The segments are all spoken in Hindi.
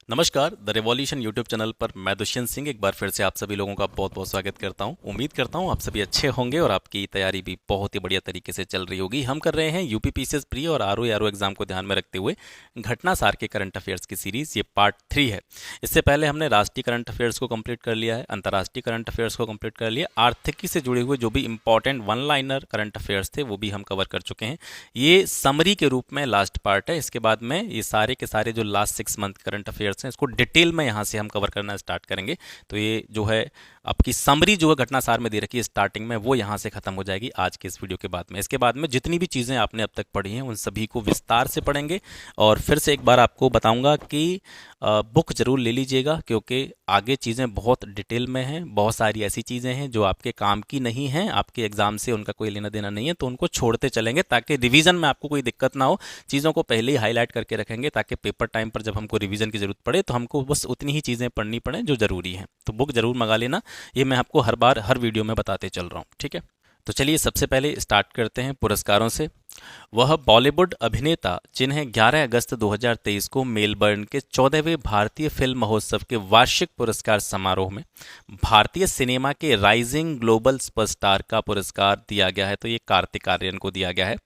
नमस्कार। द रेवोल्यूशन यूट्यूब चैनल पर मैं दुष्यंत सिंह एक बार फिर से आप सभी लोगों का बहुत बहुत स्वागत करता हूं। उम्मीद करता हूं आप सभी अच्छे होंगे और आपकी तैयारी भी बहुत ही बढ़िया तरीके से चल रही होगी। हम कर रहे हैं यूपी पीसीएस प्री और आरओ एग्जाम को ध्यान में रखते हुए घटना सार के करंट अफेयर्स की सीरीज, ये पार्ट 3 है। इससे पहले हमने राष्ट्रीय करंट अफेयर्स को कंप्लीट कर लिया है, अंतर्राष्ट्रीय करंट अफेयर्स को कंप्लीट कर लिया, आर्थिकी से जुड़े हुए जो भी important one liner current affairs थे वो भी हम कवर कर चुके हैं। ये समरी के रूप में लास्ट पार्ट है। इसके बाद में ये सारे के सारे जो लास्ट 6 मंथ करंट अफेयर्स हैं इसको डिटेल में यहाँ से हम कवर करना स्टार्ट करेंगे। तो ये जो है आपकी समरी जो है घटनासार में दे रखी है स्टार्टिंग में, वो यहाँ से खत्म हो जाएगी आज के इस वीडियो के बाद में। इसके बाद में जितनी भी चीज़ें आपने अब तक पढ़ी हैं उन सभी को विस्तार से पढ़ेंगे। और फिर से एक बार आपको बताऊंगा कि बुक जरूर ले लीजिएगा, क्योंकि आगे चीज़ें बहुत डिटेल में हैं। बहुत सारी ऐसी चीज़ें हैं जो आपके काम की नहीं हैं, आपके एग्जाम से उनका कोई लेना देना नहीं है, तो उनको छोड़ते चलेंगे ताकि रिवीजन में आपको कोई दिक्कत ना हो। चीज़ों को पहले ही हाईलाइट करके रखेंगे ताकि पेपर टाइम पर जब हमको रिवीजन की जरूरत पड़े तो हमको बस उतनी ही चीज़ें पढ़नी पड़े जो ज़रूरी हैं। तो बुक जरूर मंगा लेना, ये मैं आपको हर बार हर वीडियो में बताते चल रहा हूँ, ठीक है। तो चलिए सबसे पहले स्टार्ट करते हैं पुरस्कारों से। वह बॉलीवुड अभिनेता जिन्हें 11 अगस्त 2023 को मेलबर्न के 14वें भारतीय फिल्म महोत्सव के वार्षिक पुरस्कार समारोह में भारतीय सिनेमा के राइजिंग ग्लोबल सुपरस्टार का पुरस्कार दिया गया है, तो ये कार्तिक आर्यन को दिया गया है।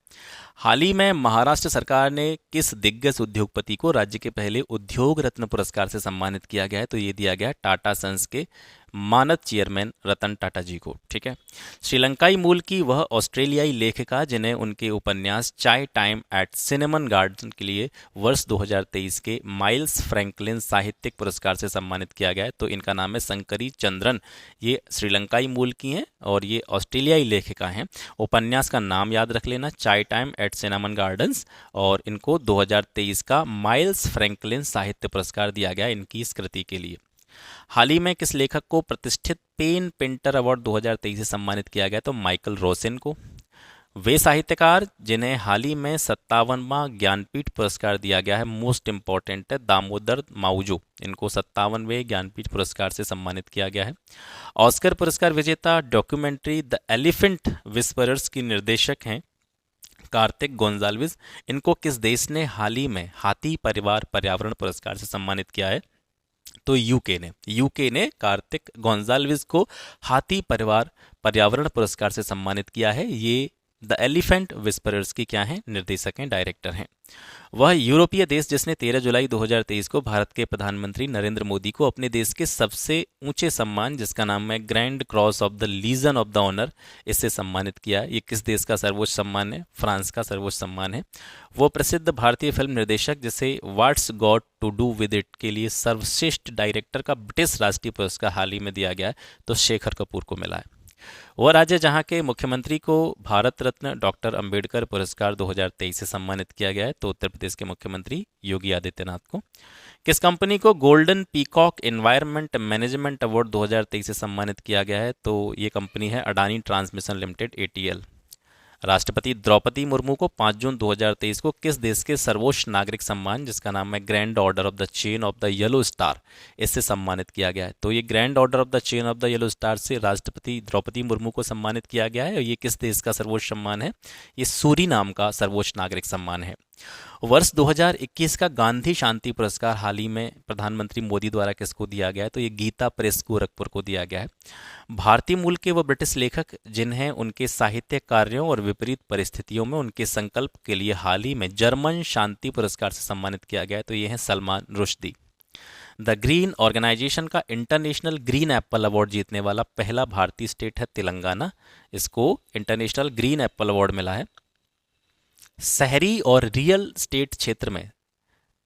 हाल ही में महाराष्ट्र सरकार ने किस दिग्गज उद्योगपति को राज्य के पहले उद्योग रत्न पुरस्कार से सम्मानित किया गया है, तो ये दिया गया है टाटा सन्स के मानद चेयरमैन रतन टाटा जी को, ठीक है। श्रीलंकाई मूल की वह ऑस्ट्रेलियाई लेखिका जिन्हें उनके उपन्यास चाय टाइम एट सिनेमन गार्डन के लिए वर्ष 2023 के माइल्स फ्रैंकलिन साहित्यिक पुरस्कार से सम्मानित किया गया है, तो इनका नाम है शंकरी चंद्रन। ये श्रीलंकाई मूल की हैं और ये ऑस्ट्रेलियाई लेखिका हैं। उपन्यास का नाम याद रख लेना, चाय टाइम एट सिनेमन गार्डन्स, और इनको 2023 का माइल्स फ्रैंकलिन साहित्य पुरस्कार दिया गया इनकी इस कृति के लिए। हाल ही में किस लेखक को प्रतिष्ठित पेन पेंटर अवार्ड 2023 से सम्मानित किया गया, तो माइकल रोसेन को। वे साहित्यकार जिन्हें हाल ही में 57वां ज्ञानपीठ पुरस्कार दिया गया है, मोस्ट इंपॉर्टेंट है, दामोदर माउजो, इनको 57वें ज्ञानपीठ पुरस्कार से सम्मानित किया गया है। ऑस्कर पुरस्कार विजेता डॉक्यूमेंट्री द एलिफेंट विस्परर्स की निर्देशक हैं कार्तिक गोंजाल्विस, इनको किस देश ने हाल ही में हाथी परिवार पर्यावरण पुरस्कार से सम्मानित किया है, तो यूके ने कार्तिक गोंजाल्विस को हाथी परिवार पर्यावरण पुरस्कार से सम्मानित किया है। ये द एलिफेंट विस्परर्स की क्या हैं, निर्देशक हैं, डायरेक्टर हैं। वह यूरोपीय देश जिसने 13 जुलाई 2023 को भारत के प्रधानमंत्री नरेंद्र मोदी को अपने देश के सबसे ऊंचे सम्मान जिसका नाम है grand cross of the legion of the honour, इससे सम्मानित किया है। ये किस देश का सर्वोच्च सम्मान है, फ्रांस का सर्वोच्च सम्मान है। वो प्रसिद्ध भारतीय फिल्म निर्देशक जिसे what's got to do with it के लिए सर्वश्रेष्ठ डायरेक्टर का ब्रिटिश राष्ट्रीय पुरस्कार हाल ही में दिया गया है, तो शेखर कपूर को मिला है। वह राज्य जहां के मुख्यमंत्री को भारत रत्न डॉक्टर अंबेडकर पुरस्कार 2023 से सम्मानित किया गया है, तो उत्तर प्रदेश के मुख्यमंत्री योगी आदित्यनाथ को। किस कंपनी को golden peacock environment management award 2023 से सम्मानित किया गया है, तो ये कंपनी है अडानी ट्रांसमिशन लिमिटेड, एटीएल। राष्ट्रपति द्रौपदी मुर्मू को 5 जून 2023 को किस देश के सर्वोच्च नागरिक सम्मान जिसका नाम है grand order of the chain of the yellow star, इससे सम्मानित किया गया है, तो ये grand order of the chain of the yellow star से राष्ट्रपति द्रौपदी मुर्मू को सम्मानित किया गया है। और ये किस देश का सर्वोच्च सम्मान है, ये सूरीनाम का सर्वोच्च नागरिक सम्मान है। वर्ष 2021 का गांधी शांति पुरस्कार हाल ही में प्रधानमंत्री मोदी द्वारा किसको दिया गया है, तो ये गीता प्रेस गोरखपुर को दिया गया है। भारतीय मूल के वह ब्रिटिश लेखक जिन्हें उनके साहित्य कार्यों और विपरीत परिस्थितियों में उनके संकल्प के लिए हाल ही में जर्मन शांति पुरस्कार से सम्मानित किया गया है, तो ये हैं Salman Rushdie. The green organisation का इंटरनेशनल ग्रीन एप्पल अवार्ड जीतने वाला पहला भारतीय स्टेट है तेलंगाना, इसको इंटरनेशनल ग्रीन एप्पल अवार्ड मिला है। शहरी और रियल स्टेट क्षेत्र में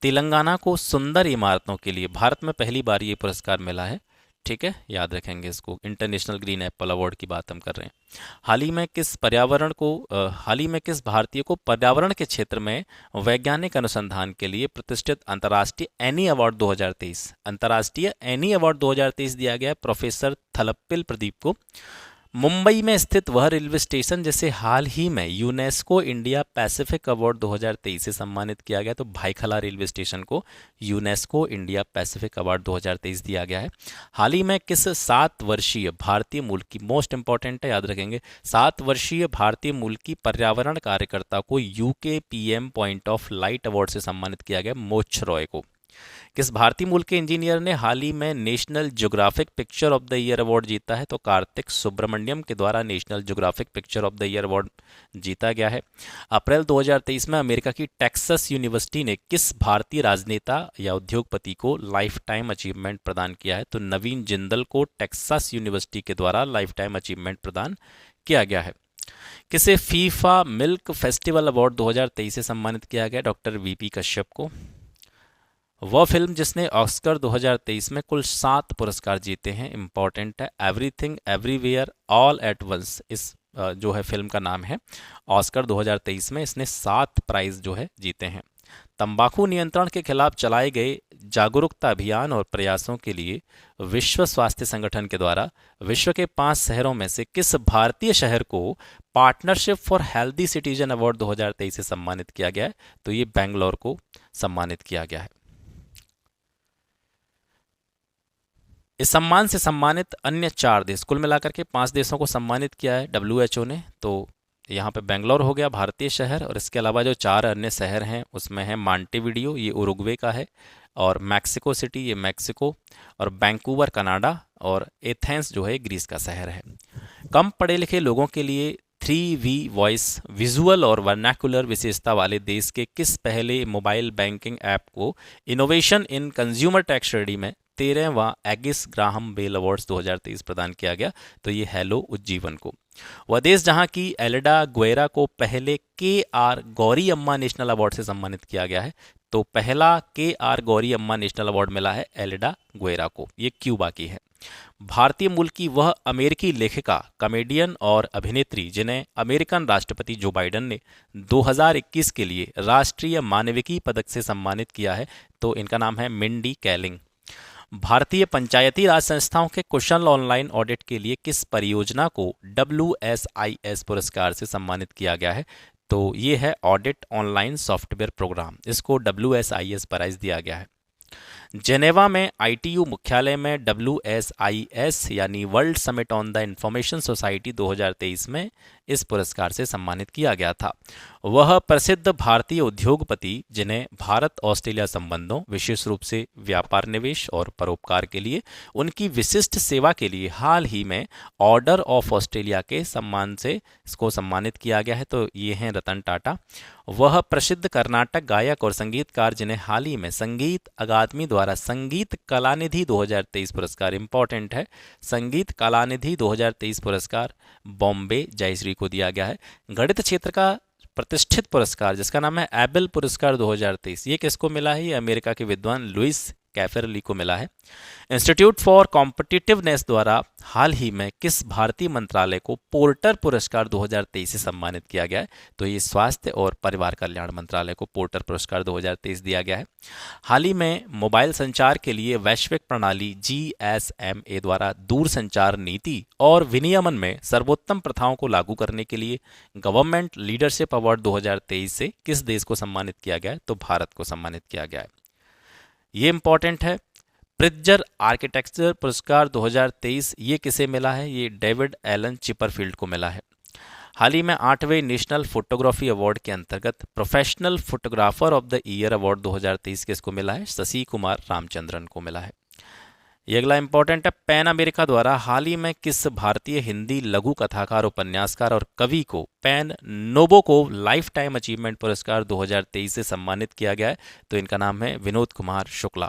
तेलंगाना को सुंदर इमारतों के लिए भारत में पहली बार ये पुरस्कार मिला है, ठीक है, याद रखेंगे इसको। इंटरनेशनल ग्रीन एप्पल अवार्ड की बात हम कर रहे हैं। हाल ही में किस भारतीय को पर्यावरण के क्षेत्र में वैज्ञानिक अनुसंधान के लिए प्रतिष्ठित अंतर्राष्ट्रीय एनी अवार्ड 2023 दिया गया है, प्रोफेसर थलप्पिल प्रदीप को। मुंबई में स्थित वह रेलवे स्टेशन जिसे हाल ही में यूनेस्को इंडिया पैसिफिक अवार्ड 2023 से सम्मानित किया गया, तो भाईखला रेलवे स्टेशन को यूनेस्को इंडिया पैसिफिक अवार्ड 2023 दिया गया है। हाल ही में किस 7 वर्षीय भारतीय मूल की, मोस्ट इंपॉर्टेंट है, याद रखेंगे, 7 वर्षीय भारतीय मूल की पर्यावरण कार्यकर्ता को UK PM point of light award से सम्मानित किया गया, मोक्ष रॉय को। किस भारतीय मूल के इंजीनियर ने हाल ही में national geographic picture of the year award जीता है? तो कार्तिक सुब्रमण्यम के द्वारा national geographic picture of the year award जीता गया है। अप्रैल 2023 में अमेरिका की टेक्सास यूनिवर्सिटी ने किस भारतीय राजनेता या उद्योगपति को लाइफ टाइम अचीवमेंट प्रदान किया है? तो नवीन जिंदल को टेक्सास यूनिवर्सिटी के द्वारा लाइफ टाइम अचीवमेंट प्रदान किया गया है। किसे फीफा मिल्क फेस्टिवल अवार्ड 2023 से सम्मानित किया गया? डॉक्टर वीपी कश्यप को। वह फिल्म जिसने ऑस्कर 2023 में कुल 7 पुरस्कार जीते हैं, इंपॉर्टेंट है, everything everywhere all at once, इस जो है फिल्म का नाम है। ऑस्कर 2023 में इसने 7 प्राइज जो है जीते हैं। तंबाकू नियंत्रण के खिलाफ चलाए गए जागरूकता अभियान और प्रयासों के लिए विश्व स्वास्थ्य संगठन के द्वारा विश्व के 5 शहरों में से किस भारतीय शहर को partnership for healthy citizen award 2023 से सम्मानित किया गया है? तो ये बेंगलोर को सम्मानित किया गया है। इस सम्मान से सम्मानित अन्य 4 देश, कुल मिलाकर के 5 देशों को सम्मानित किया है WHO ने। तो यहाँ पे बेंगलोर हो गया भारतीय शहर, और इसके अलावा जो 4 अन्य शहर हैं उसमें है मांटेविडियो, ये उरुग्वे का है, और मैक्सिको सिटी, ये मैक्सिको, और वैंकूवर कनाडा, और एथेंस जो है ग्रीस का शहर है। कम पढ़े लिखे लोगों के लिए 3V वॉइस विजुअल और वर्नाकुलर विशेषता वाले देश के किस पहले मोबाइल बैंकिंग ऐप को innovation in consumer tax study में 13वां एगिस ग्राहम बेल अवार्ड्स 2023 प्रदान किया गया? तो ये हेलो उज्जीवन को। वह देश जहां की एल्डा गुएरा को पहले KR गौरी अम्मा नेशनल अवार्ड से सम्मानित किया गया है। तो पहला KR गौरी अम्मा नेशनल अवार्ड मिला है एल्डा गुएरा को, ये क्यूबा की है। भारतीय मूल की वह अमेरिकी लेखिका, कॉमेडियन और अभिनेत्री जिन्हें अमेरिकन राष्ट्रपति जो बाइडेन ने 2021 के लिए राष्ट्रीय मानविकी पदक से सम्मानित किया है? तो इनका नाम है मिंडी कैलिंग। भारतीय पंचायती राज संस्थाओं के कुशल ऑनलाइन ऑडिट के लिए किस परियोजना को WSIS पुरस्कार से सम्मानित किया गया है? तो ये है ऑडिट ऑनलाइन सॉफ्टवेयर प्रोग्राम, इसको WSIS प्राइज दिया गया है। जेनेवा में ITU मुख्यालय में WSIS यानी world summit on the information society 2023 में इस पुरस्कार से सम्मानित किया गया था। वह प्रसिद्ध भारतीय उद्योगपति जिन्हें भारत ऑस्ट्रेलिया संबंधों, विशेष रूप से व्यापार, निवेश और परोपकार के लिए उनकी विशिष्ट सेवा के लिए हाल ही में ऑर्डर ऑफ ऑस्ट्रेलिया के सम्मान से इसको सम्मानित किया गया है, तो ये हैं रतन टाटा। वह प्रसिद्ध कर्नाटक गायक और संगीतकार जिन्हें हाल ही में संगीत अकादमी द्वारा संगीत कलानिधि 2023 पुरस्कार, इंपॉर्टेंट है, संगीत कलानिधि 2023 पुरस्कार बॉम्बे जयश्री को दिया गया है। गणित क्षेत्र का प्रतिष्ठित पुरस्कार जिसका नाम है एबेल पुरस्कार 2023, ये किसको मिला है? ये अमेरिका के विद्वान लुइस कैफेरली को मिला है। इंस्टीट्यूट फॉर कॉम्पिटिटिवनेस द्वारा हाल ही में किस भारतीय मंत्रालय को पोर्टर पुरस्कार 2023 से सम्मानित किया गया है? तो ये स्वास्थ्य और परिवार कल्याण मंत्रालय को पोर्टर पुरस्कार 2023 दिया गया है। हाल ही में मोबाइल संचार के लिए वैश्विक प्रणाली GSMA द्वारा दूरसंचार नीति और विनियमन में सर्वोत्तम प्रथाओं को लागू करने के लिए गवर्नमेंट लीडरशिप अवार्ड 2023 से किस देश को सम्मानित किया गया है? तो भारत को सम्मानित किया गया है। ये इंपॉर्टेंट है। प्रिट्जर आर्किटेक्चर पुरस्कार 2023 ये किसे मिला है? ये डेविड एलन चिपरफील्ड को मिला है। हाल ही में 8वें नेशनल फोटोग्राफी अवार्ड के अंतर्गत professional photographer of the year award 2023 किसको मिला है? शशि कुमार रामचंद्रन को मिला है। ये अगला इंपॉर्टेंट है। पैन अमेरिका द्वारा हाल ही में किस भारतीय हिंदी लघु कथाकार, उपन्यासकार और कवि को पैन नोबो को लाइफ टाइम अचीवमेंट पुरस्कार 2023 से सम्मानित किया गया है? तो इनका नाम है विनोद कुमार शुक्ला।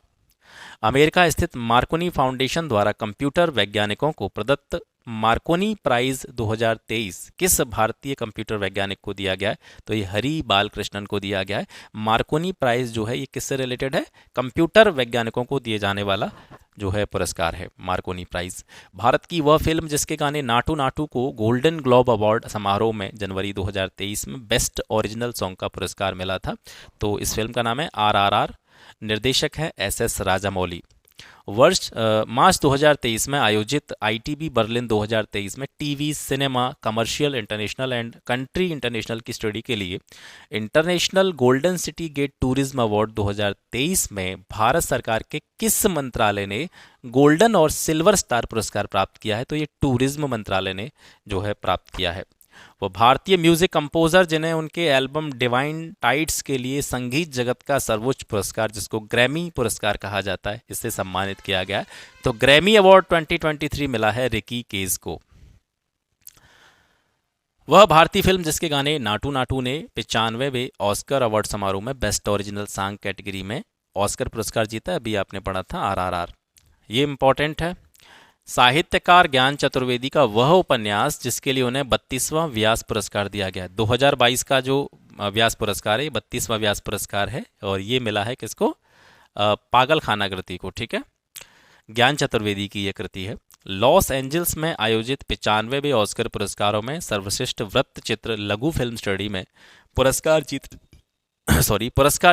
अमेरिका स्थित मार्कोनी फाउंडेशन द्वारा कंप्यूटर वैज्ञानिकों को प्रदत्त मार्कोनी प्राइज 2023 किस भारतीय कंप्यूटर वैज्ञानिक को दिया गया है? तो ये हरि बालकृष्णन को दिया गया है। मार्कोनी प्राइज जो है ये किससे रिलेटेड है? कंप्यूटर वैज्ञानिकों को दिए जाने वाला जो है पुरस्कार है मार्कोनी प्राइज। भारत की वह फिल्म जिसके गाने नाटू नाटू को गोल्डन ग्लोब अवार्ड समारोह में जनवरी 2023 में बेस्ट ओरिजिनल सॉन्ग का पुरस्कार मिला था, तो इस फिल्म का नाम है RRR। निर्देशक है SS राजामौली। मार्च 2023 में आयोजित ITB बर्लिन 2023 में TV, cinema, commercial international and country international की स्टडी के लिए international golden city gate tourism award 2023 में भारत सरकार के किस मंत्रालय ने गोल्डन और सिल्वर स्टार पुरस्कार प्राप्त किया है? तो ये टूरिज्म मंत्रालय ने जो है प्राप्त किया है। वो भारतीय म्यूजिक कंपोजर जिन्हें उनके एल्बम डिवाइन टाइट्स के लिए संगीत जगत का सर्वोच्च पुरस्कार, जिसको ग्रैमी पुरस्कार कहा जाता है, इससे सम्मानित किया गया है। तो ग्रैमी अवार्ड 2023 मिला है रिकी केज को। वह भारतीय फिल्म जिसके गाने नाटू नाटू ने 95वें ऑस्कर अवार्ड समारोह में बेस्ट ओरिजिनल सॉन्ग कैटेगरी में ऑस्कर पुरस्कार जीता। अभी आपने पढ़ा था आरआरआर, ये इंपॉर्टेंट है। साहित्यकार ज्ञान चतुर्वेदी का वह उपन्यास जिसके लिए उन्हें 32वां व्यास पुरस्कार दिया गया। 2022 का जो व्यास पुरस्कार है, 32वां व्यास पुरस्कार है, और ये मिला है किसको? पागल खाना कृति को। ठीक है, ज्ञान चतुर्वेदी की यह कृति है। लॉस एंजल्स में आयोजित 95वें ऑस्कर पुरस्कारों में सर्वश्रेष्ठ वृत्त चित्र लघु फिल्म स्टडी में पुरस्कार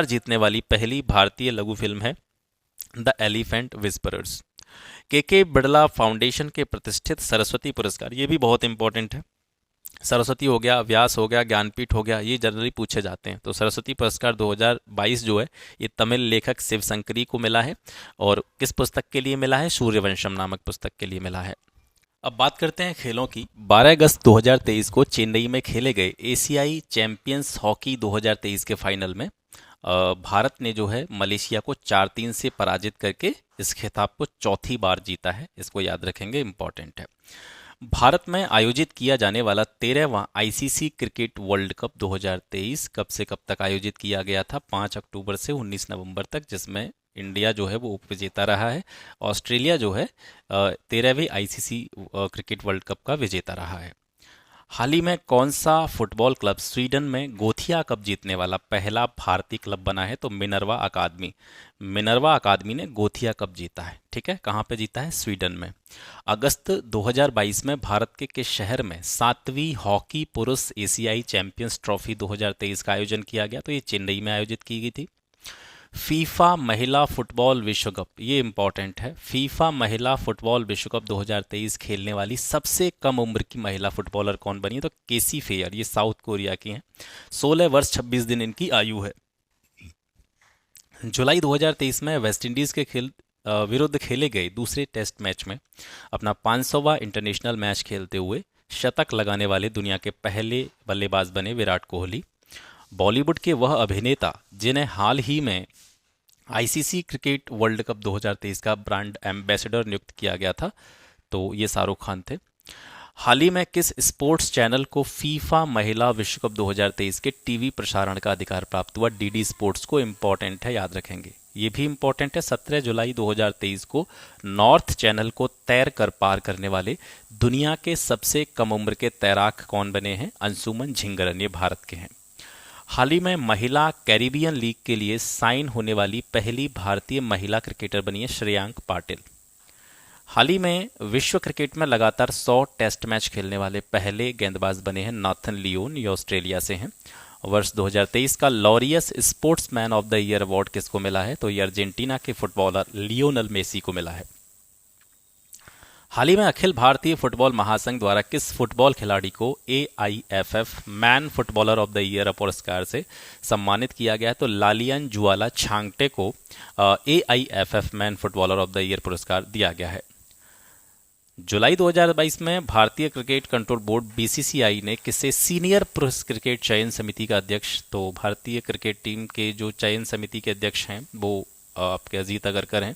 जीतने वाली पहली भारतीय लघु फिल्म है द एलिफेंट विस्परर्स। के बिड़ला फाउंडेशन के प्रतिष्ठित सरस्वती पुरस्कार, ये भी बहुत इंपॉर्टेंट है। सरस्वती हो गया, व्यास हो गया, ज्ञानपीठ हो गया, ये जनरली पूछे जाते हैं। तो सरस्वती पुरस्कार 2022 जो है ये तमिल लेखक शिव शंकरी को मिला है। और किस पुस्तक के लिए मिला है? सूर्यवंशम नामक पुस्तक के लिए मिला है। अब बात करते हैं खेलों की। 12 अगस्त 2023 को चेन्नई में खेले गए एशियाई चैंपियंस हॉकी 2023 के फाइनल में भारत ने जो है मलेशिया को 4-3 से पराजित करके इस खिताब को चौथी बार जीता है। इसको याद रखेंगे, इंपॉर्टेंट है। भारत में आयोजित किया जाने वाला 13वां आईसीसी क्रिकेट वर्ल्ड कप 2023 कब से कब तक आयोजित किया गया था? 5 अक्टूबर से 19 नवंबर तक, जिसमें इंडिया जो है वो उपविजेता रहा है। ऑस्ट्रेलिया जो है 13वें आईसीसी क्रिकेट वर्ल्ड कप का विजेता रहा है। हाल ही में कौन सा फुटबॉल क्लब स्वीडन में गोथिया कप जीतने वाला पहला भारतीय क्लब बना है? तो मिनर्वा अकादमी। मिनर्वा अकादमी ने गोथिया कप जीता है। ठीक है, कहाँ पे जीता है? स्वीडन में। अगस्त 2022 में भारत के किस शहर में 7वीं हॉकी पुरुष एशियाई चैंपियंस ट्रॉफी 2023 का आयोजन किया गया? तो ये चेन्नई में आयोजित की गई थी। फीफा महिला फुटबॉल विश्व कप, ये इंपॉर्टेंट है। फीफा महिला फुटबॉल विश्व कप 2023 खेलने वाली सबसे कम उम्र की महिला फुटबॉलर कौन बनी है? तो केसी फेयर, ये साउथ कोरिया की हैं। 16 वर्ष 26 दिन इनकी आयु है। जुलाई 2023 में वेस्टइंडीज के विरुद्ध खेले गए दूसरे टेस्ट मैच में अपना 500वां इंटरनेशनल मैच खेलते हुए शतक लगाने वाले दुनिया के पहले बल्लेबाज बने विराट कोहली। बॉलीवुड के वह अभिनेता जिन्हें हाल ही में आईसीसी क्रिकेट वर्ल्ड कप 2023 का ब्रांड एम्बेसडर नियुक्त किया गया था, तो ये शाहरुख खान थे। हाल ही में किस स्पोर्ट्स चैनल को फीफा महिला विश्व कप 2023 के टीवी प्रसारण का अधिकार प्राप्त हुआ? डीडी स्पोर्ट्स को। इंपॉर्टेंट है, याद रखेंगे। ये भी इंपॉर्टेंट है। 17 जुलाई 2023 को नॉर्थ चैनल को तैर कर पार करने वाले दुनिया के सबसे कम उम्र के तैराक कौन बने हैं? अंशुमन झिंगरन, ये भारत के हैं। हाल ही में महिला कैरिबियन लीग के लिए साइन होने वाली पहली भारतीय महिला क्रिकेटर बनी है श्रेयांक पाटिल। हाल ही में विश्व क्रिकेट में लगातार 100 टेस्ट मैच खेलने वाले पहले गेंदबाज बने हैं नाथन लियोन, ये ऑस्ट्रेलिया से हैं। वर्ष 2023 का Laureus sportsman of the year award किसको मिला है? तो ये अर्जेंटीना के फुटबॉलर लियोनल मेसी को मिला है। हाल ही में अखिल भारतीय फुटबॉल महासंघ द्वारा किस फुटबॉल खिलाड़ी को AIFF man footballer of the year पुरस्कार से सम्मानित किया गया है? तो लालियन जुआला छांगटे को AIFF man footballer of the year पुरस्कार दिया गया है। जुलाई 2022 में भारतीय क्रिकेट कंट्रोल बोर्ड BCCI ने किसे सीनियर पुरुष क्रिकेट चयन समिति का अध्यक्ष? तो भारतीय क्रिकेट टीम के जो चयन समिति के अध्यक्ष हैं वो आपके अजीत अगरकर हैं।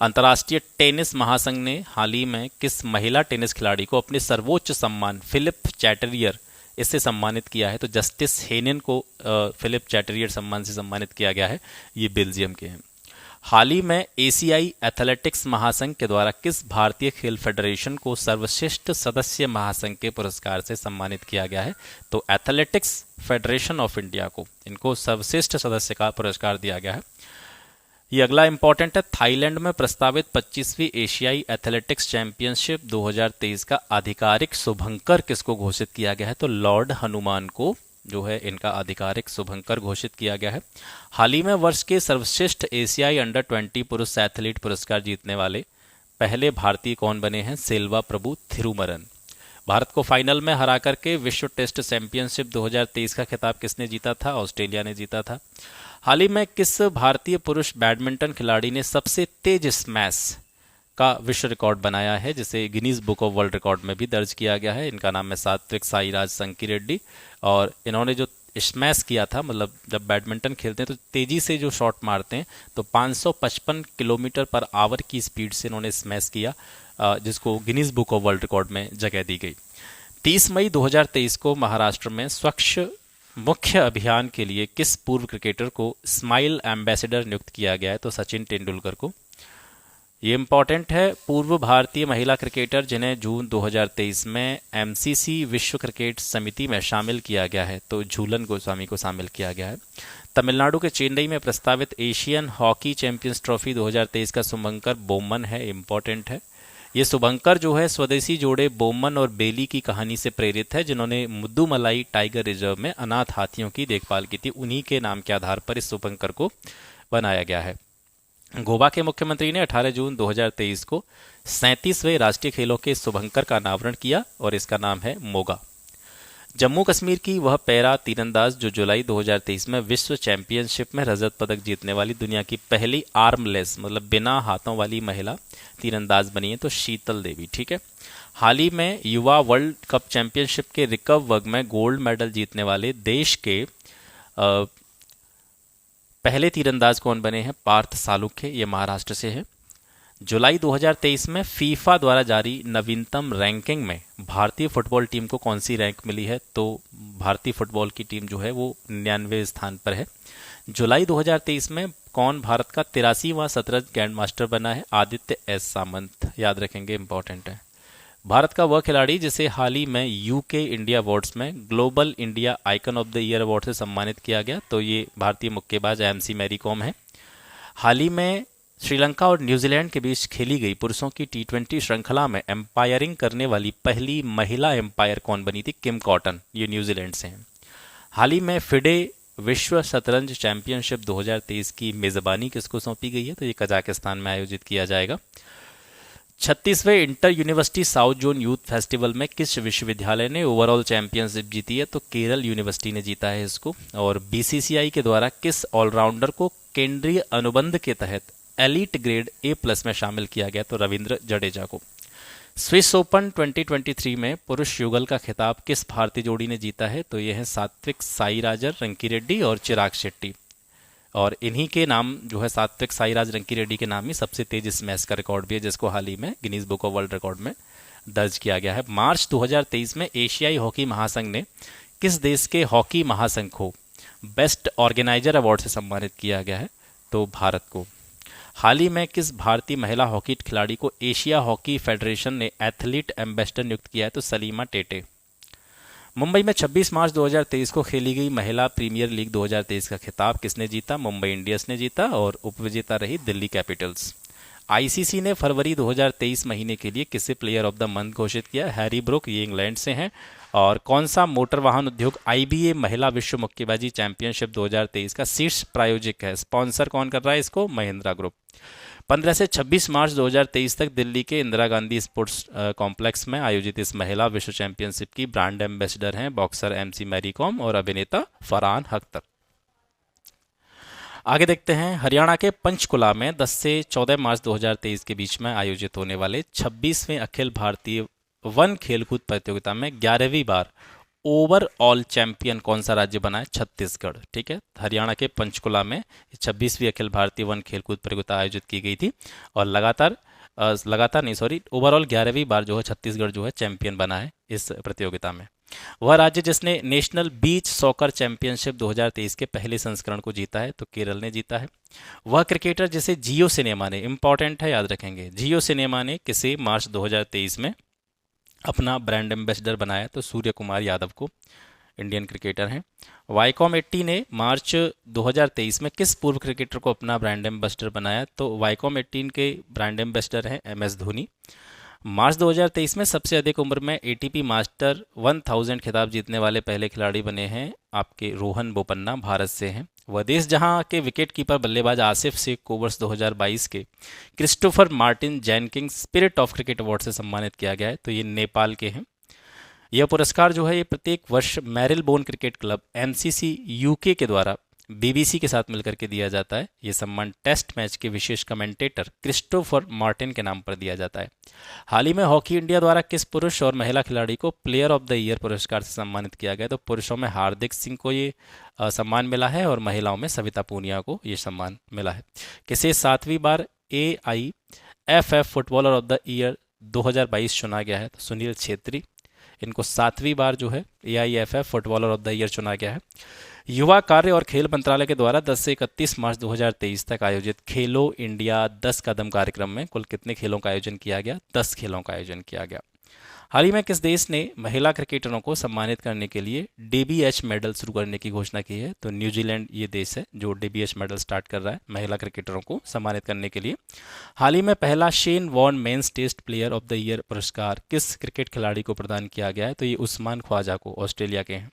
अंतर्राष्ट्रीय टेनिस महासंघ ने हाल ही में किस महिला टेनिस खिलाड़ी को अपने सर्वोच्च सम्मान फिलिप चैटरियर इससे सम्मानित किया है? तो जस्टिस हेनिन को फिलिप चैटरियर सम्मान से सम्मानित किया गया है। ये बेल्जियम के हैं। हाल ही में एशियाई एथलेटिक्स महासंघ के द्वारा किस भारतीय खेल फेडरेशन को सर्वश्रेष्ठ सदस्य महासंघ के पुरस्कार से सम्मानित किया गया है? तो एथलेटिक्स फेडरेशन ऑफ इंडिया को इनको सर्वश्रेष्ठ सदस्य का पुरस्कार दिया गया है। ये अगला इंपॉर्टेंट है। थाईलैंड में प्रस्तावित 25वीं एशियाई एथलेटिक्स चैंपियनशिप 2023 का आधिकारिक शुभंकर किसको घोषित किया गया है? तो लॉर्ड हनुमान को जो है इनका आधिकारिक शुभंकर घोषित किया गया है। हाल ही में वर्ष के सर्वश्रेष्ठ एशियाई अंडर 20 पुरुष एथलीट पुरस्कार जीतने वाले पहले भारतीय कौन बने हैं? सेल्वा प्रभु थिरुमरन। भारत को फाइनल में हरा करके विश्व टेस्ट चैंपियनशिप 2023 का खिताब किसने जीता था? ऑस्ट्रेलिया ने जीता था। हाल ही में किस भारतीय पुरुष बैडमिंटन खिलाड़ी ने सबसे तेज स्मैश का विश्व रिकॉर्ड बनाया है, जिसे Guinness book of world record में भी दर्ज किया गया है। इनका नाम है सात्विक साईराज रंकीरेड्डी। और इन्होंने जो स्मैश किया था, मतलब जब बैडमिंटन खेलते हैं तो तेज़ी से जो शॉट मारते हैं, तो 555 किलोमीटर पर आवर की स्पीड से इन्होंने स्मैश किया, जिसको Guinness book of world record में जगह दी गई। 30 मई 2023 को महाराष्ट्र में स्वच्छ मुख्य अभियान के लिए किस पूर्व क्रिकेटर को स्माइल एम्बेसडर नियुक्त किया गया है? तो सचिन तेंदुलकर को। ये इंपॉर्टेंट है। पूर्व भारतीय महिला क्रिकेटर जिन्हें जून 2023 में एमसीसी विश्व क्रिकेट समिति में शामिल किया गया है, तो झूलन गोस्वामी को शामिल किया गया है। तमिलनाडु के चेन्नई में प्रस्तावित एशियन हॉकी चैंपियंस ट्रॉफी 2023 का शुभंकर बोमन है, इंपॉर्टेंट है। ये शुभंकर जो है स्वदेशी जोड़े बोमन और बेली की कहानी से प्रेरित है, जिन्होंने मुद्दुमलाई टाइगर रिजर्व में अनाथ हाथियों की देखभाल की थी। उन्हीं के नाम के आधार पर इस शुभंकर को बनाया गया है। गोवा के मुख्यमंत्री ने 18 जून 2023 को 37वें राष्ट्रीय खेलों के शुभंकर का अनावरण किया और इसका नाम है मोगा। जम्मू कश्मीर की वह पैरा तीरंदाज जो जुलाई 2023 में विश्व चैंपियनशिप में रजत पदक जीतने वाली दुनिया की पहली आर्मलेस, मतलब बिना हाथों वाली महिला तीरंदाज बनी है, तो शीतल देवी। ठीक है। हाल ही में युवा वर्ल्ड कप चैंपियनशिप के रिकर्व वर्ग में गोल्ड मेडल जीतने वाले देश के पहले तीरंदाज कौन बने हैं? पार्थ सालुखे, ये महाराष्ट्र से है। जुलाई 2023 में फीफा द्वारा जारी नवीनतम रैंकिंग में भारतीय फुटबॉल टीम को कौन सी रैंक मिली है? तो भारतीय फुटबॉल की टीम जो है वो 99वें स्थान पर है। जुलाई 2023 में कौन भारत का 83वां शतरंज ग्रैंड मास्टर बना है? आदित्य एस सामंत, याद रखेंगे, इंपॉर्टेंट है। भारत का वह खिलाड़ी जिसे हाल ही में यूके इंडिया अवार्ड्स में global India icon of the year award से सम्मानित किया गया, तो ये भारतीय मुक्केबाज एमसी मैरी कॉम है। हाल ही में श्रीलंका और न्यूजीलैंड के बीच खेली गई पुरुषों की T20 श्रृंखला में एम्पायरिंग करने वाली पहली महिला एम्पायर कौन बनी थी? किम कॉटन, ये न्यूजीलैंड से हैं। हाल ही में फिडे विश्व शतरंज चैंपियनशिप 2023 की मेज़बानी किसको सौंपी गई है? तो ये कजाकिस्तान में आयोजित किया जाएगा। 36वें inter university south zone youth festival में किस विश्वविद्यालय ने ओवरऑल चैंपियनशिप जीती है? तो केरल यूनिवर्सिटी ने जीता है इसको। और बीसीसीआई के द्वारा किस ऑलराउंडर को केंद्रीय अनुबंध के तहत एलीट ग्रेड A+ में शामिल किया गया? तो रविंद्र जडेजा को। स्विस ओपन 2023 में पुरुष युगल का खिताब किस भारतीय जोड़ी ने जीता है? तो यह है सात्विक साईराज रंकीरेड्डी और चिराग शेट्टी। और इन्हीं के नाम जो है सात्विक साईराज रंकीरेड्डी के नाम ही सबसे तेज स्मैश का रिकॉर्ड भी है, जिसको हाल ही में Guinness book of world record में दर्ज किया गया है। मार्च 2023 में एशियाई हॉकी महासंघ ने किस देश के हॉकी महासंघ को बेस्ट ऑर्गेनाइजर अवार्ड से सम्मानित किया गया है? तो भारत को। हाल ही में किस भारतीय महिला हॉकी खिलाड़ी को एशिया हॉकी फेडरेशन ने एथलीट एम्बेसडर नियुक्त किया है? तो सलीमा टेटे। मुंबई में 26 मार्च 2023 को खेली गई महिला प्रीमियर लीग 2023 का खिताब किसने जीता? मुंबई इंडियंस ने जीता और उपविजेता रही दिल्ली कैपिटल्स। आईसीसी ने फरवरी 2023 महीने के लिए किसे प्लेयर ऑफ द मंथ घोषित किया? हैरी ब्रूक, ये इंग्लैंड से हैं। और कौन सा मोटर वाहन उद्योग IBA महिला विश्व मुक्केबाजी चैंपियनशिप 2023 का शीर्ष प्रायोजक है? स्पॉन्सर कौन कर रहा है इसको? महिंद्रा ग्रुप। 15 से 26 मार्च 2023 तक दिल्ली के इंदिरा गांधी स्पोर्ट्स कॉम्प्लेक्स में आयोजित इस महिला विश्व चैंपियनशिप की ब्रांड एम्बेसडर हैं बॉक्सर MC मैरी कॉम और अभिनेता फरहान अख्तर। आगे देखते हैं। हरियाणा के पंचकुला में 10 से 14 मार्च 2023 के बीच में आयोजित होने वाले 26वें अखिल भारतीय वन खेलकूद प्रतियोगिता में 11वीं बार ओवरऑल चैंपियन कौन सा राज्य बना है? छत्तीसगढ़। ठीक है। हरियाणा के पंचकुला में 26वीं अखिल भारतीय वन खेलकूद प्रतियोगिता आयोजित की गई थी और ओवरऑल 11वीं बार जो है छत्तीसगढ़ जो है चैंपियन बना है इस प्रतियोगिता में। वह राज्य जिसने नेशनल बीच सॉकर चैंपियनशिप 2023 के पहले संस्करण को जीता है? तो केरल ने जीता है। वह क्रिकेटर जिसे जियो सिनेमा ने, इंपॉर्टेंट है, याद रखेंगे, जियो सिनेमा ने किसे मार्च 2023 में अपना ब्रांड एम्बेसडर बनाया? तो सूर्य कुमार यादव को, इंडियन क्रिकेटर हैं। वाईकॉम 80 ने मार्च 2023 में किस पूर्व क्रिकेटर को अपना ब्रांड एम्बेसडर बनाया? तो वाईकॉम 18 के ब्रांड एम्बेसडर हैं MS धोनी। मार्च 2023 में सबसे अधिक उम्र में ATP मास्टर 1000 खिताब जीतने वाले पहले खिलाड़ी बने हैं आपके रोहन बोपन्ना, भारत से हैं। वह देश जहां के विकेट कीपर बल्लेबाज आसिफ शेख को वर्ष 2022 के Christopher Martin Jenkins spirit of cricket award से सम्मानित किया गया है? तो ये नेपाल के हैं। यह पुरस्कार जो है ये प्रत्येक वर्ष Marylebone cricket club MCC UK के द्वारा बीबीसी के साथ मिलकर के दिया जाता है। ये सम्मान टेस्ट मैच के विशेष कमेंटेटर क्रिस्टोफर मार्टिन के नाम पर दिया जाता है। हाल ही में हॉकी इंडिया द्वारा किस पुरुष और महिला खिलाड़ी को प्लेयर ऑफ द ईयर पुरस्कार से सम्मानित किया गया? तो पुरुषों में हार्दिक सिंह को ये सम्मान मिला है और महिलाओं में सविता पूनिया को ये सम्मान मिला है। किसे 7वीं बार AIFF footballer of the year 2022 चुना गया है? तो सुनील छेत्री, इनको 7वीं बार जो है AIFF footballer of the year चुना गया है। युवा कार्य और खेल मंत्रालय के द्वारा 10 से 31 मार्च 2023 तक आयोजित खेलो इंडिया 10 कदम कार्यक्रम में कुल कितने खेलों का आयोजन किया गया? 10 खेलों का आयोजन किया गया। हाल ही में किस देश ने महिला क्रिकेटरों को सम्मानित करने के लिए DBH मेडल शुरू करने की घोषणा की है? तो न्यूजीलैंड ये देश है जो DBH मेडल स्टार्ट कर रहा है महिला क्रिकेटरों को सम्मानित करने के लिए। हाल ही में पहला Shane Warne men's test player of the year पुरस्कार किस क्रिकेट खिलाड़ी को प्रदान किया गया है? तो ये उस्मान ख्वाजा को, ऑस्ट्रेलिया के हैं।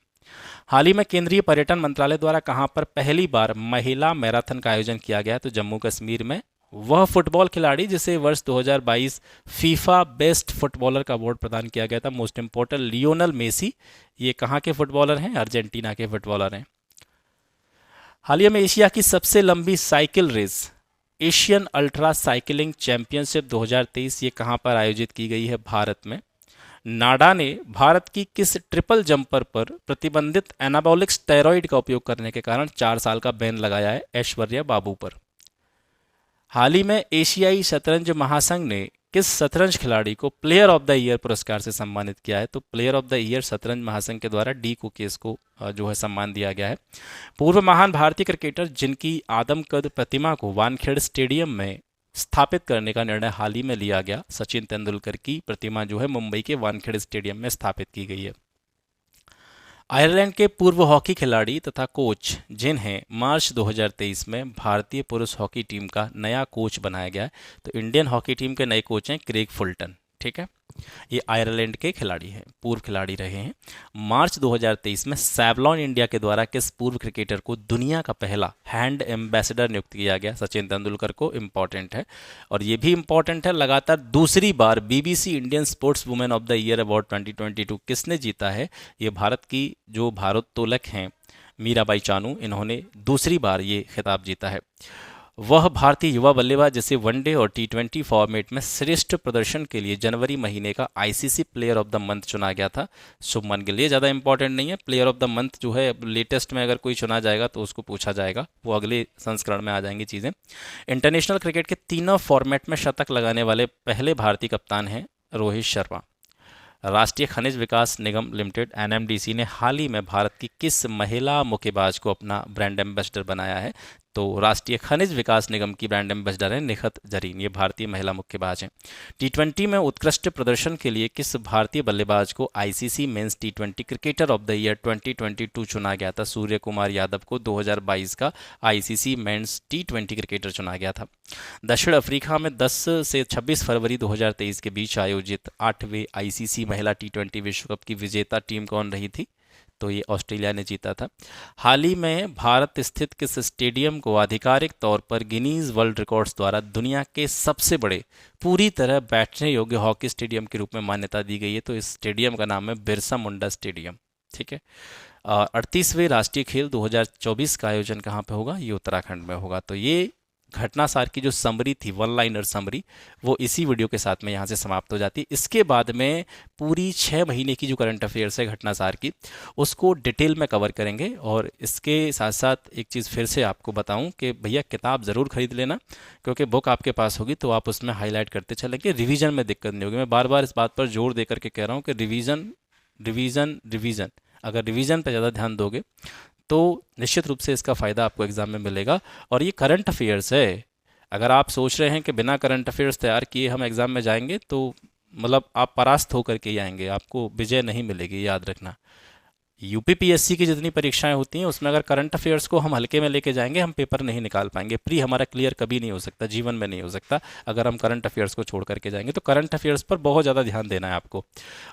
हाल ही में केंद्रीय पर्यटन मंत्रालय द्वारा कहां पर पहली बार महिला मैराथन का आयोजन किया गया है? तो जम्मू कश्मीर में। वह फुटबॉल खिलाड़ी जिसे वर्ष 2022 फीफा बेस्ट फुटबॉलर का अवार्ड प्रदान किया गया था, मोस्ट इंपोर्टेंट, लियोनल मेसी, ये कहां के फुटबॉलर हैं? अर्जेंटीना के फुटबॉलर हैं। हाल ही में एशिया की सबसे लंबी cycle race Asian ultra cycling championship 2023 ये कहां पर आयोजित की गई है? भारत में। नाडा ने भारत की किस ट्रिपल जंपर पर प्रतिबंधित एनाबॉलिक स्टेरॉइड का उपयोग करने के कारण 4 साल का बैन लगाया है? ऐश्वर्या बाबू पर। हाल ही में एशियाई शतरंज महासंघ ने किस शतरंज खिलाड़ी को प्लेयर ऑफ द ईयर पुरस्कार से सम्मानित किया है? तो प्लेयर ऑफ द ईयर शतरंज महासंघ के द्वारा डी कुकेस को जो है सम्मान दिया गया है। पूर्व महान भारतीय क्रिकेटर जिनकी आदमकद प्रतिमा को वानखेड़ स्टेडियम में स्थापित करने का निर्णय हाल ही में लिया गया, सचिन तेंदुलकर की प्रतिमा जो है मुंबई के वानखेड़े स्टेडियम में स्थापित की गई है। आयरलैंड के पूर्व हॉकी खिलाड़ी तथा कोच जिन्हें मार्च 2023 में भारतीय पुरुष हॉकी टीम का नया कोच बनाया गया है, तो इंडियन हॉकी टीम के नए कोच हैं क्रेग फुलटन। ठीक है, ये आयरलैंड के खिलाड़ी हैं, पूर्व खिलाड़ी रहे हैं। मार्च 2023 में सेवलॉन इंडिया के द्वारा किस पूर्व क्रिकेटर को दुनिया का पहला हैंड एम्बेसडर नियुक्त किया गया? सचिन तेंदुलकर को। इंपॉर्टेंट है, और ये भी इंपॉर्टेंट है, लगातार दूसरी बार BBC Indian sports woman of the year award 2022 किसने जीता है? ये भारत की जो भारोत्तोलक हैं मीराबाई चानू, इन्होंने दूसरी बार ये खिताब जीता है। वह भारतीय युवा बल्लेबाज जिसे वनडे और T20 फॉर्मेट में श्रेष्ठ प्रदर्शन के लिए जनवरी महीने का ICC player of the month चुना गया था, शुभमन गिल। ये ज़्यादा इंपॉर्टेंट नहीं है, प्लेयर ऑफ द मंथ जो है लेटेस्ट में अगर कोई चुना जाएगा तो उसको पूछा जाएगा, वो अगले संस्करण में आ जाएंगी चीज़ें। इंटरनेशनल क्रिकेट के तीनों फॉर्मेट में शतक लगाने वाले पहले भारतीय कप्तान हैं रोहित शर्मा। राष्ट्रीय खनिज विकास निगम लिमिटेड NMDC ने हाल ही में भारत की किस महिला मुक्केबाज को अपना ब्रांड एम्बेसडर बनाया है? तो राष्ट्रीय खनिज विकास निगम की ब्रांड एम्बेसडर है निखत जरीन, ये भारतीय महिला मुक्केबाज हैं। T20 में उत्कृष्ट प्रदर्शन के लिए किस भारतीय बल्लेबाज को ICC men's T20 cricketer of the year 2022 चुना गया था? सूर्य कुमार यादव को 2022 का ICC मेंस T20 क्रिकेटर चुना गया था। दक्षिण अफ्रीका में 10 से 26 फरवरी 2023 के बीच आयोजित 8वें ICC महिला T20 विश्व कप की विजेता टीम कौन रही थी? तो ये ऑस्ट्रेलिया ने जीता था। हाल ही में भारत स्थित किस स्टेडियम को आधिकारिक तौर पर गिनीज वर्ल्ड रिकॉर्ड्स द्वारा दुनिया के सबसे बड़े पूरी तरह बैठने योग्य हॉकी स्टेडियम के रूप में मान्यता दी गई है? तो इस स्टेडियम का नाम है बिरसा मुंडा स्टेडियम। ठीक है, 38वें राष्ट्रीय खेल 2024 का आयोजन कहाँ पे होगा? ये उत्तराखंड में होगा। तो ये घटनासार की जो समरी थी, वन लाइनर समरी, वो इसी वीडियो के साथ में यहाँ से समाप्त हो जाती है। इसके बाद में पूरी 6 महीने की जो करंट अफेयर्स है घटनासार की, उसको डिटेल में कवर करेंगे। और इसके साथ साथ एक चीज़ फिर से आपको बताऊं कि भैया किताब ज़रूर खरीद लेना, क्योंकि बुक आपके पास होगी तो आप उसमें हाईलाइट करते चलेंगे, रिवीजन में दिक्कत नहीं होगी। मैं बार बार इस बात पर जोर दे करके कह रहा हूँ कि रिवीजन रिवीजन रिवीजन, अगर रिवीजन पर ज़्यादा ध्यान दोगे तो निश्चित रूप से इसका फ़ायदा आपको एग्ज़ाम में मिलेगा। और ये करंट अफेयर्स है, अगर आप सोच रहे हैं कि बिना करंट अफेयर्स तैयार किए हम एग्ज़ाम में जाएंगे तो मतलब आप परास्त होकर के ही आएंगे, आपको विजय नहीं मिलेगी, याद रखना। यूपीपीएससी की जितनी परीक्षाएं होती हैं उसमें अगर करंट अफेयर्स को हम हल्के में लेके जाएंगे हम पेपर नहीं निकाल पाएंगे। प्री हमारा क्लियर कभी नहीं हो सकता, जीवन में नहीं हो सकता अगर हम करंट अफेयर्स को छोड़ करके जाएंगे। तो करंट अफेयर्स पर बहुत ज़्यादा ध्यान देना है आपको,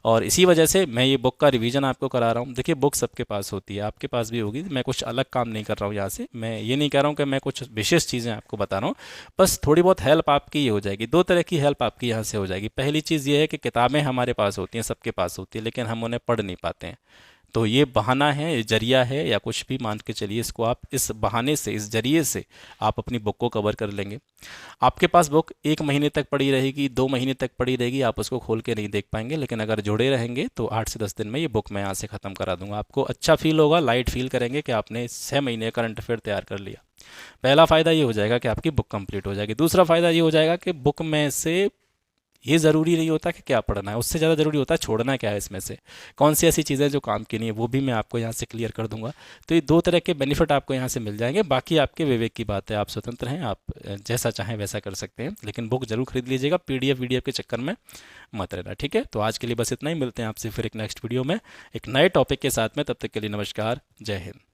और इसी वजह से मैं ये बुक का रिवीजन आपको करा रहा हूँ। देखिए बुक सबके पास होती है, आपके पास भी होगी, मैं कुछ अलग काम नहीं कर रहा हूँ यहाँ से। मैं ये नहीं कह रहा हूँ कि मैं कुछ विशेष चीज़ें आपको बता रहा हूँ, बस थोड़ी बहुत हेल्प आपकी ये हो जाएगी। 2 तरह की हेल्प आपकी यहाँ से हो जाएगी। पहली चीज़ ये है कि किताबें हमारे पास होती हैं, सबके पास होती है, लेकिन हम उन्हें पढ़ नहीं पाते हैं। तो ये बहाना है, ये जरिया है, या कुछ भी मान के चलिए इसको आप, इस बहाने से, इस जरिए से आप अपनी बुक को कवर कर लेंगे। आपके पास बुक 1 महीने तक पड़ी रहेगी, 2 महीने तक पड़ी रहेगी, आप उसको खोल के नहीं देख पाएंगे, लेकिन अगर जुड़े रहेंगे तो 8 से 10 दिन में ये बुक मैं यहाँ से ख़त्म करा दूंगा। आपको अच्छा फील होगा, लाइट फील करेंगे कि आपने 6 महीने करंट अफेयर तैयार कर लिया। पहला फ़ायदा ये हो जाएगा कि आपकी बुक कंप्लीट हो जाएगी। दूसरा फ़ायदा ये हो जाएगा कि बुक में से ये ज़रूरी नहीं होता कि क्या पढ़ना है, उससे ज़्यादा ज़रूरी होता है छोड़ना क्या है इसमें से, कौन सी ऐसी चीज़ें जो काम की नहीं है, वो भी मैं आपको यहाँ से क्लियर कर दूंगा। तो ये 2 तरह के बेनिफिट आपको यहाँ से मिल जाएंगे। बाकी आपके विवेक की बात है, आप स्वतंत्र हैं, आप जैसा चाहें वैसा कर सकते हैं, लेकिन बुक जरूर खरीद लीजिएगा, पीडीएफ वीडीएफ के चक्कर में मत रहना। ठीक है, तो आज के लिए बस इतना ही, मिलते हैं आपसे फिर एक नेक्स्ट वीडियो में एक नए टॉपिक के साथ में। तब तक के लिए नमस्कार, जय हिंद।